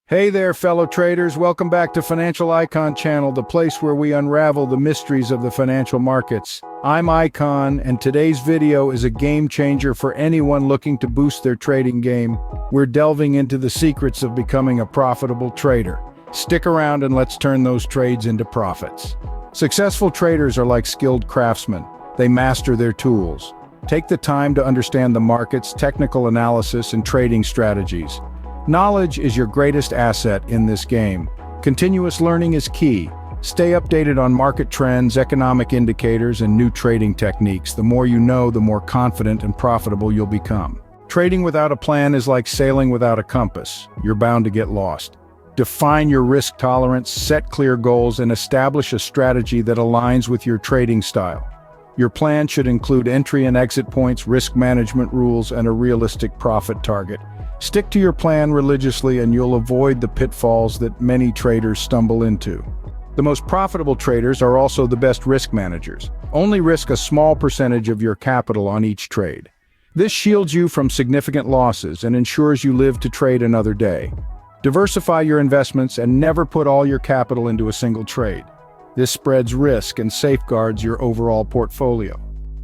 Hey there, fellow traders. Welcome back to Financial Icon Channel, the place where we unravel the mysteries of the financial markets. I'm Icon, and today's video is a game changer for anyone looking to boost their trading game. We're delving into the secrets of becoming a profitable trader. Stick around and let's turn those trades into profits. Successful traders are like skilled craftsmen. They master their tools. Take the time to understand the markets, technical analysis, and trading strategies. Knowledge is your greatest asset in this game. Continuous learning is key. Stay updated on market trends, economic indicators, and new trading techniques. The more you know, the more confident and profitable you'll become. Trading without a plan is like sailing without a compass. You're bound to get lost. Define your risk tolerance, set clear goals, and establish a strategy that aligns with your trading style. Your plan should include entry and exit points, risk management rules, and a realistic profit target. Stick to your plan religiously and you'll avoid the pitfalls that many traders stumble into. The most profitable traders are also the best risk managers. Only risk a small percentage of your capital on each trade. This shields you from significant losses and ensures you live to trade another day. Diversify your investments and never put all your capital into a single trade. This spreads risk and safeguards your overall portfolio.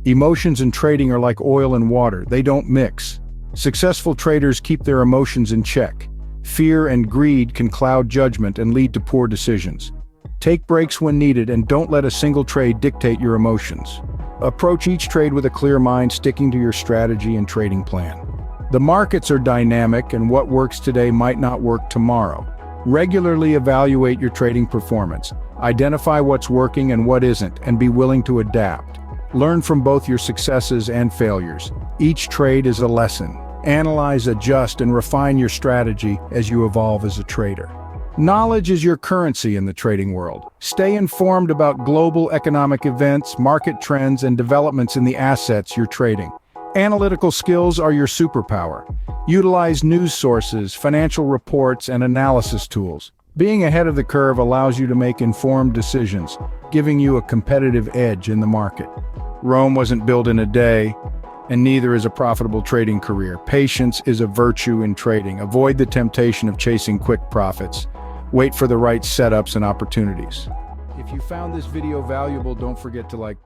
Emotions in trading are like oil and water. They don't mix. Successful traders keep their emotions in check. Fear and greed can cloud judgment and lead to poor decisions. Take breaks when needed and don't let a single trade dictate your emotions. Approach each trade with a clear mind, sticking to your strategy and trading plan. The markets are dynamic, and what works today might not work tomorrow. Regularly evaluate your trading performance. Identify what's working and what isn't, and be willing to adapt. Learn from both your successes and failures. Each trade is a lesson. Analyze, adjust, and refine your strategy as you evolve as a trader. Knowledge is your currency in the trading world. Stay informed about global economic events, market trends, and developments in the assets you're trading. Analytical skills are your superpower. Utilize news sources, financial reports, and analysis tools. Being ahead of the curve allows you to make informed decisions, giving you a competitive edge in the market. Rome wasn't built in a day, and neither is a profitable trading career. Patience is a virtue in trading. Avoid the temptation of chasing quick profits. Wait for the right setups and opportunities. If you found this video valuable, don't forget to like,